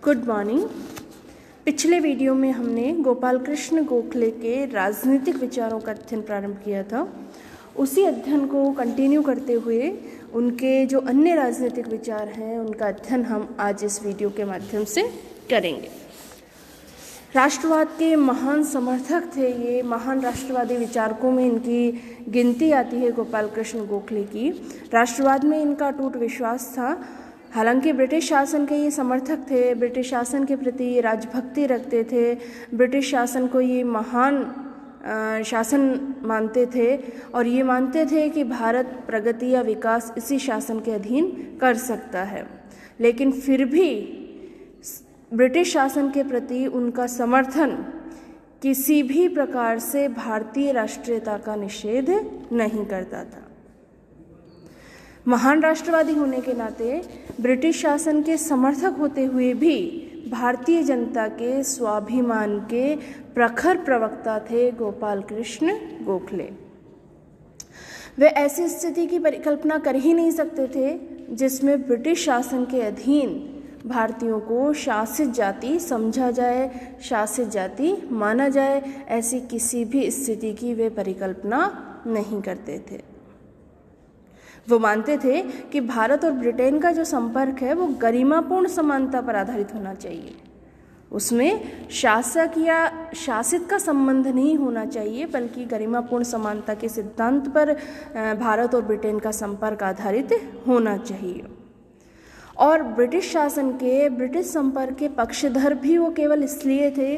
Good morning. पिछले video में हमने गोपाल कृष्ण गोखले के राजनीतिक विचारों का अध्ययन प्रारंभ किया था। उसी अध्ययन को कंटिन्यू करते हुए उनके जो अन्य राजनीतिक विचार हैं उनका अध्ययन हम आज इस वीडियो के माध्यम से करेंगे। राष्ट्रवाद के महान समर्थक थे ये, महान राष्ट्रवादी विचारकों में इनकी गिनती आती है गोपाल कृष्ण गोखले की। राष्ट्रवाद में इनका अटूट विश्वास था। हालांकि ब्रिटिश शासन के ये समर्थक थे, ब्रिटिश शासन के प्रति राजभक्ति रखते थे, ब्रिटिश शासन को ये महान शासन मानते थे और ये मानते थे कि भारत प्रगति या विकास इसी शासन के अधीन कर सकता है। लेकिन फिर भी ब्रिटिश शासन के प्रति उनका समर्थन किसी भी प्रकार से भारतीय राष्ट्रीयता का निषेध नहीं करता था। महान राष्ट्रवादी होने के नाते ब्रिटिश शासन के समर्थक होते हुए भी भारतीय जनता के स्वाभिमान के प्रखर प्रवक्ता थे गोपाल कृष्ण गोखले। वे ऐसी स्थिति की परिकल्पना कर ही नहीं सकते थे जिसमें ब्रिटिश शासन के अधीन भारतीयों को शासित जाति समझा जाए, शासित जाति माना जाए। ऐसी किसी भी स्थिति की वे परिकल्पना नहीं करते थे। वो मानते थे कि भारत और ब्रिटेन का जो संपर्क है वो गरिमापूर्ण समानता पर आधारित होना चाहिए। उसमें शासक या शासित का संबंध नहीं होना चाहिए, बल्कि गरिमापूर्ण समानता के सिद्धांत पर भारत और ब्रिटेन का संपर्क आधारित होना चाहिए। और ब्रिटिश शासन के ब्रिटिश संपर्क के पक्षधर भी वो केवल इसलिए थे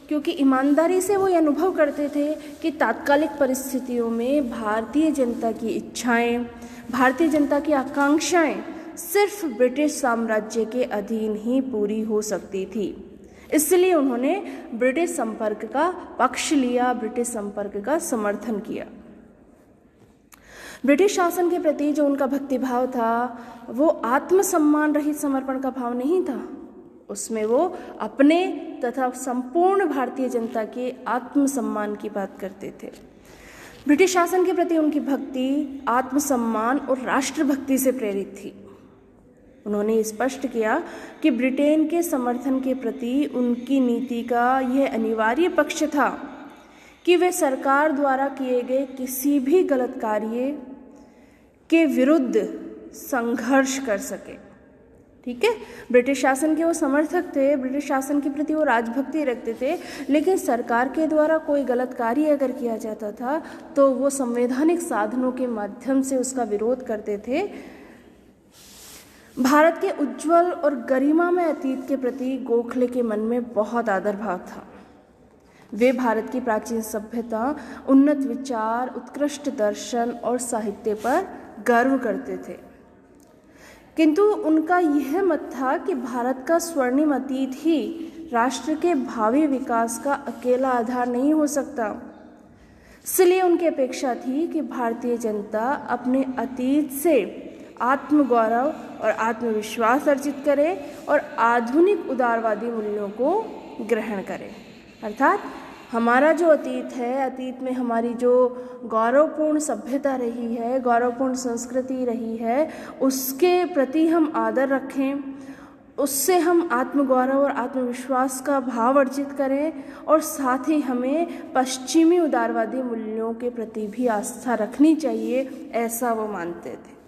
क्योंकि ईमानदारी से वो ये अनुभव करते थे कि तात्कालिक परिस्थितियों में भारतीय जनता की इच्छाएं, भारतीय जनता की आकांक्षाएं सिर्फ ब्रिटिश साम्राज्य के अधीन ही पूरी हो सकती थी। इसलिए उन्होंने ब्रिटिश संपर्क का पक्ष लिया, ब्रिटिश संपर्क का समर्थन किया। ब्रिटिश शासन के प्रति जो उनका भक्तिभाव था वो आत्मसम्मान रहित समर्पण का भाव नहीं था। उसमें वो अपने तथा संपूर्ण भारतीय जनता के आत्मसम्मान की बात करते थे। ब्रिटिश शासन के प्रति उनकी भक्ति आत्मसम्मान और राष्ट्रभक्ति से प्रेरित थी। उन्होंने स्पष्ट किया कि ब्रिटेन के समर्थन के प्रति उनकी नीति का यह अनिवार्य पक्ष था कि वे सरकार द्वारा किए गए किसी भी गलत कार्य के विरुद्ध संघर्ष कर सके। ठीक है, ब्रिटिश शासन के वो समर्थक थे, ब्रिटिश शासन के प्रति वो राजभक्ति रखते थे, लेकिन सरकार के द्वारा कोई गलत कार्य अगर किया जाता था तो वो संवैधानिक साधनों के माध्यम से उसका विरोध करते थे। भारत के उज्जवल और गरिमामय अतीत के प्रति गोखले के मन में बहुत आदर भाव था। वे भारत की प्राचीन सभ्यता, उन्नत विचार, उत्कृष्ट दर्शन और साहित्य पर गर्व करते थे। किंतु उनका यह मत था कि भारत का स्वर्णिम अतीत ही राष्ट्र के भावी विकास का अकेला आधार नहीं हो सकता। इसलिए उनकी अपेक्षा थी कि भारतीय जनता अपने अतीत से आत्मगौरव और आत्मविश्वास अर्जित करे और आधुनिक उदारवादी मूल्यों को ग्रहण करे। अर्थात हमारा जो अतीत है, अतीत में हमारी जो गौरवपूर्ण सभ्यता रही है, गौरवपूर्ण संस्कृति रही है, उसके प्रति हम आदर रखें, उससे हम आत्मगौरव और आत्मविश्वास का भाव अर्जित करें और साथ ही हमें पश्चिमी उदारवादी मूल्यों के प्रति भी आस्था रखनी चाहिए, ऐसा वो मानते थे।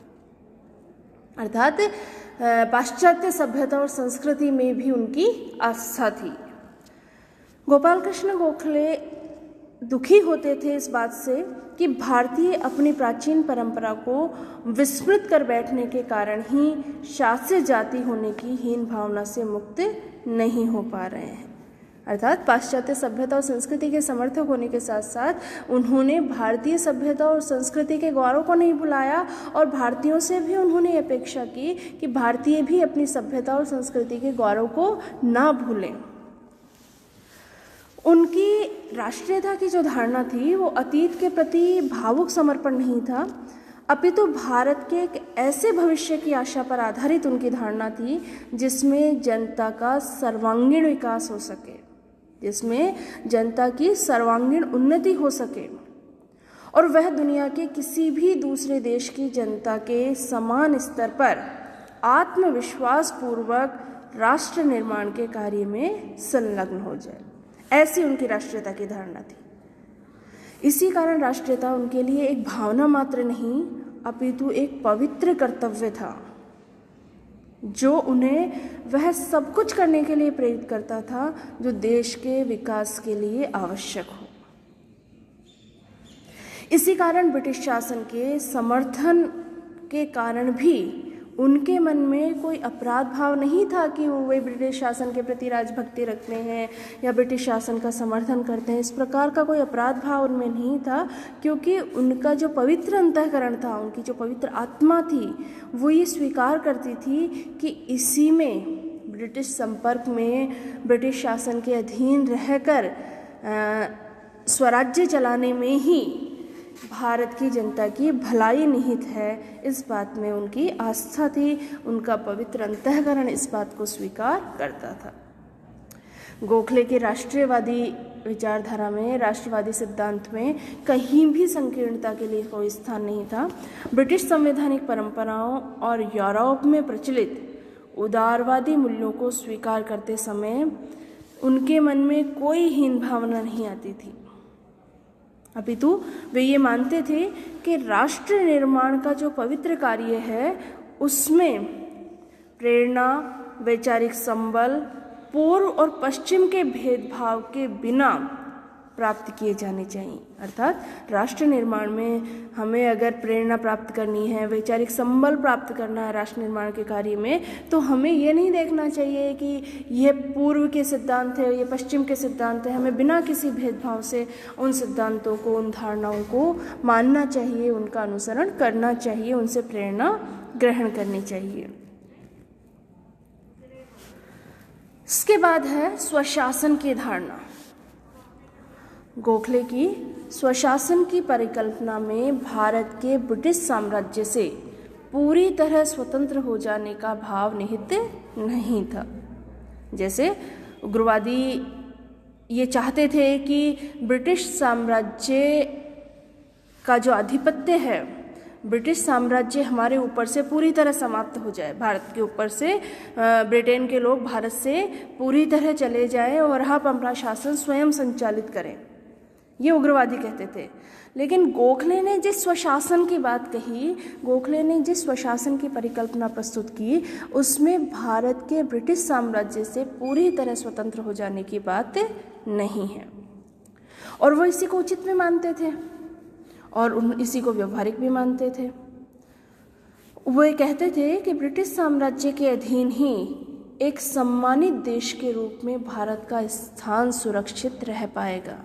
अर्थात पाश्चात्य सभ्यता और संस्कृति में भी उनकी आस्था थी। गोपाल कृष्ण गोखले दुखी होते थे इस बात से कि भारतीय अपनी प्राचीन परंपरा को विस्मृत कर बैठने के कारण ही शासित जाति होने की हीन भावना से मुक्त नहीं हो पा रहे हैं। अर्थात पाश्चात्य सभ्यता और संस्कृति के समर्थक होने के साथ साथ उन्होंने भारतीय सभ्यता और संस्कृति के गौरव को नहीं भुलाया और भारतीयों से भी उन्होंने अपेक्षा की कि भारतीय भी अपनी सभ्यता और संस्कृति के गौरव को ना भूलें। उनकी राष्ट्रीयता की जो धारणा थी वो अतीत के प्रति भावुक समर्पण नहीं था, अपितु भारत के एक ऐसे भविष्य की आशा पर आधारित उनकी धारणा थी जिसमें जनता का सर्वांगीण विकास हो सके, जिसमें जनता की सर्वांगीण उन्नति हो सके और वह दुनिया के किसी भी दूसरे देश की जनता के समान स्तर पर आत्मविश्वास पूर्वक राष्ट्र निर्माण के कार्य में संलग्न हो जाए, ऐसी उनकी राष्ट्रीयता की धारणा थी। इसी कारण राष्ट्रीयता उनके लिए एक भावना मात्र नहीं अपितु एक पवित्र कर्तव्य था, जो उन्हें वह सब कुछ करने के लिए प्रेरित करता था जो देश के विकास के लिए आवश्यक हो। इसी कारण ब्रिटिश शासन के समर्थन के कारण भी उनके मन में कोई अपराध भाव नहीं था कि वे ब्रिटिश शासन के प्रति राजभक्ति रखते हैं या ब्रिटिश शासन का समर्थन करते हैं। इस प्रकार का कोई अपराध भाव उनमें नहीं था, क्योंकि उनका जो पवित्र अंतःकरण था, उनकी जो पवित्र आत्मा थी, वो ये स्वीकार करती थी कि इसी में ब्रिटिश संपर्क में, ब्रिटिश शासन के अधीन रहकर स्वराज्य चलाने में ही भारत की जनता की भलाई निहित है। इस बात में उनकी आस्था थी, उनका पवित्र अंतःकरण इस बात को स्वीकार करता था। गोखले के राष्ट्रीयवादी विचारधारा में, राष्ट्रवादी सिद्धांत में कहीं भी संकीर्णता के लिए कोई स्थान नहीं था। ब्रिटिश संवैधानिक परंपराओं और यूरोप में प्रचलित उदारवादी मूल्यों को स्वीकार करते समय उनके मन में कोई हीन भावना नहीं आती थी, अपितु वे ये मानते थे कि राष्ट्र निर्माण का जो पवित्र कार्य है उसमें प्रेरणा, वैचारिक संबल पूर्व और पश्चिम के भेदभाव के बिना प्राप्त किए जाने चाहिए। अर्थात राष्ट्र निर्माण में हमें अगर प्रेरणा प्राप्त करनी है, वैचारिक संबल प्राप्त करना है राष्ट्र निर्माण के कार्य में, तो हमें ये नहीं देखना चाहिए कि यह पूर्व के सिद्धांत है, ये पश्चिम के सिद्धांत है। हमें बिना किसी भेदभाव से उन सिद्धांतों को, उन धारणाओं को मानना चाहिए, उनका अनुसरण करना चाहिए, उनसे प्रेरणा ग्रहण करनी चाहिए। इसके बाद है स्वशासन की धारणा। गोखले की स्वशासन की परिकल्पना में भारत के ब्रिटिश साम्राज्य से पूरी तरह स्वतंत्र हो जाने का भाव निहित नहीं था। जैसे उग्रवादी ये चाहते थे कि ब्रिटिश साम्राज्य का जो आधिपत्य है, ब्रिटिश साम्राज्य हमारे ऊपर से पूरी तरह समाप्त हो जाए, भारत के ऊपर से ब्रिटेन के लोग भारत से पूरी तरह चले जाएं और हम अपना शासन स्वयं संचालित करें, ये उग्रवादी कहते थे। लेकिन गोखले ने जिस स्वशासन की बात कही, गोखले ने जिस स्वशासन की परिकल्पना प्रस्तुत की, उसमें भारत के ब्रिटिश साम्राज्य से पूरी तरह स्वतंत्र हो जाने की बात नहीं है। और वो इसी को उचित भी मानते थे और इसी को व्यवहारिक भी मानते थे। वो कहते थे कि ब्रिटिश साम्राज्य के अधीन ही एक सम्मानित देश के रूप में भारत का स्थान सुरक्षित रह पाएगा।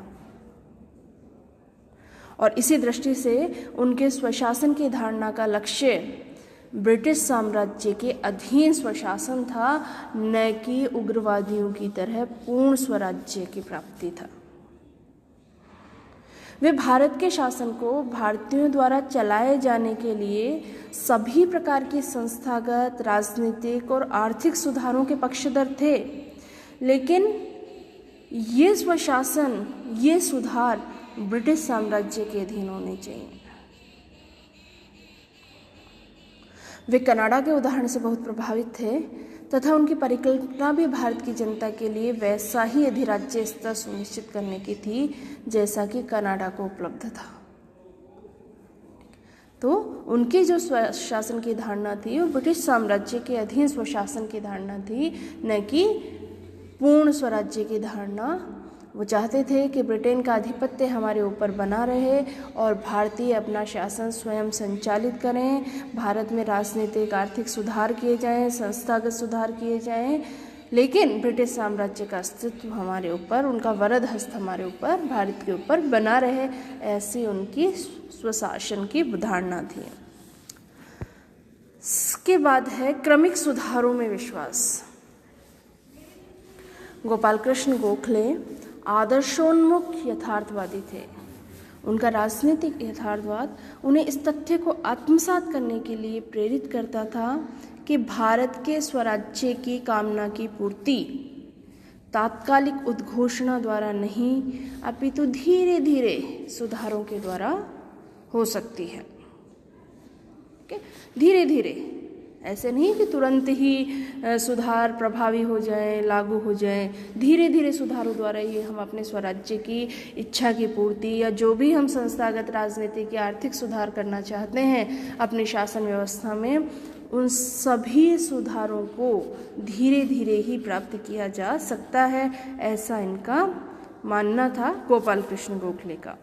और इसी दृष्टि से उनके स्वशासन की धारणा का लक्ष्य ब्रिटिश साम्राज्य के अधीन स्वशासन था, न कि उग्रवादियों की तरह पूर्ण स्वराज्य की प्राप्ति था। वे भारत के शासन को भारतीयों द्वारा चलाए जाने के लिए सभी प्रकार की संस्थागत, राजनीतिक और आर्थिक सुधारों के पक्षधर थे, लेकिन ये स्वशासन, ये सुधार ब्रिटिश साम्राज्य के अधीन होने चाहिए। वे कनाडा के उदाहरण से बहुत प्रभावित थे तथा उनकी परिकल्पना भी भारत की जनता के लिए वैसा ही अधिराज्य स्तर सुनिश्चित करने की थी जैसा कि कनाडा को उपलब्ध था। तो उनकी जो स्वशासन की धारणा थी वो ब्रिटिश साम्राज्य के अधीन स्वशासन की धारणा थी, न कि पूर्ण स्वराज्य की धारणा। वो चाहते थे कि ब्रिटेन का आधिपत्य हमारे ऊपर बना रहे और भारतीय अपना शासन स्वयं संचालित करें, भारत में राजनीतिक, आर्थिक सुधार किए जाएं, संस्थागत सुधार किए जाएं, लेकिन ब्रिटिश साम्राज्य का अस्तित्व हमारे ऊपर, उनका वरद हस्त हमारे ऊपर, भारत के ऊपर बना रहे, ऐसी उनकी स्वशासन की धारणा थी। इसके बाद है क्रमिक सुधारों में विश्वास। गोपाल कृष्ण गोखले आदर्शोन्मुख यथार्थवादी थे। उनका राजनीतिक यथार्थवाद उन्हें इस तथ्य को आत्मसात करने के लिए प्रेरित करता था कि भारत के स्वराज्य की कामना की पूर्ति तात्कालिक उद्घोषणा द्वारा नहीं अपितु धीरे धीरे सुधारों के द्वारा हो सकती है। धीरे धीरे ऐसे नहीं कि तुरंत ही सुधार प्रभावी हो जाए, लागू हो जाए। धीरे धीरे सुधारों द्वारा ही हम अपने स्वराज्य की इच्छा की पूर्ति या जो भी हम संस्थागत राजनीतिक या आर्थिक सुधार करना चाहते हैं अपनी शासन व्यवस्था में, उन सभी सुधारों को धीरे धीरे ही प्राप्त किया जा सकता है, ऐसा इनका मानना था गोपाल कृष्ण गोखले का।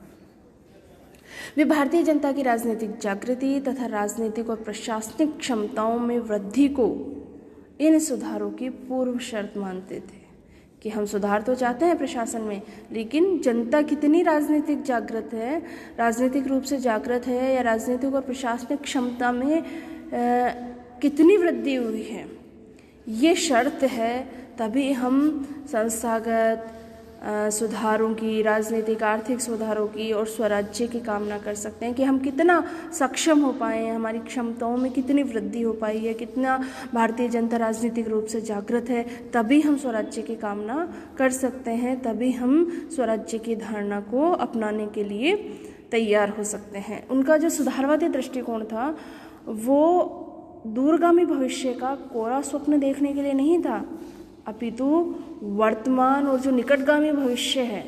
वे भारतीय जनता की राजनीतिक जागृति तथा राजनीतिक और प्रशासनिक क्षमताओं में वृद्धि को इन सुधारों की पूर्व शर्त मानते थे कि हम सुधार तो चाहते हैं प्रशासन में, लेकिन जनता कितनी राजनीतिक जागृत है, राजनीतिक रूप से जागृत है, या राजनीतिक और प्रशासनिक क्षमता में कितनी वृद्धि हुई है, ये शर्त है। तभी हम संस्थागत सुधारों की, राजनीतिक आर्थिक सुधारों की और स्वराज्य की कामना कर सकते हैं कि हम कितना सक्षम हो पाए हैं, हमारी क्षमताओं में कितनी वृद्धि हो पाई है, कितना भारतीय जनता राजनीतिक रूप से जागृत है। तभी हम स्वराज्य की कामना कर सकते हैं, तभी हम स्वराज्य की धारणा को अपनाने के लिए तैयार हो सकते हैं। उनका जो सुधारवादी दृष्टिकोण था वो दूरगामी भविष्य का कोरा स्वप्न देखने के लिए नहीं था, अपितु वर्तमान और जो निकटगामी भविष्य है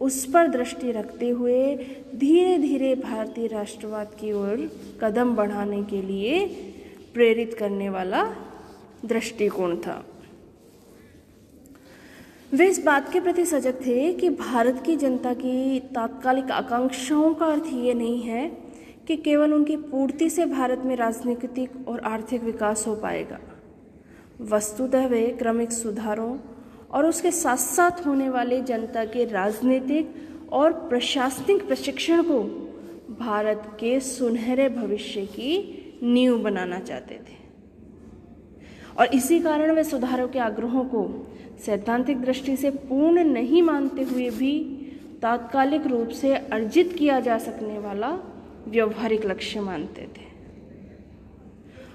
उस पर दृष्टि रखते हुए धीरे धीरे भारतीय राष्ट्रवाद की ओर कदम बढ़ाने के लिए प्रेरित करने वाला दृष्टिकोण था। वे इस बात के प्रति सजग थे कि भारत की जनता की तात्कालिक आकांक्षाओं का अर्थ ये नहीं है कि केवल उनकी पूर्ति से भारत में राजनीतिक और आर्थिक विकास हो पाएगा। वस्तुतः वे क्रमिक सुधारों और उसके साथ साथ होने वाले जनता के राजनीतिक और प्रशासनिक प्रशिक्षण को भारत के सुनहरे भविष्य की नींव बनाना चाहते थे, और इसी कारण वे सुधारों के आग्रहों को सैद्धांतिक दृष्टि से पूर्ण नहीं मानते हुए भी तात्कालिक रूप से अर्जित किया जा सकने वाला व्यवहारिक लक्ष्य मानते थे।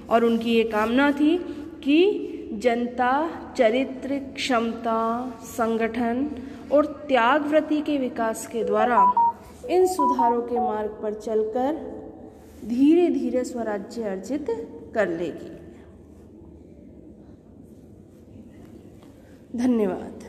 और उनकी ये कामना थी कि जनता चरित्र, क्षमता, संगठन और त्यागवृत्ति के विकास के द्वारा इन सुधारों के मार्ग पर चलकर धीरे धीरे स्वराज्य अर्जित कर लेगी। धन्यवाद।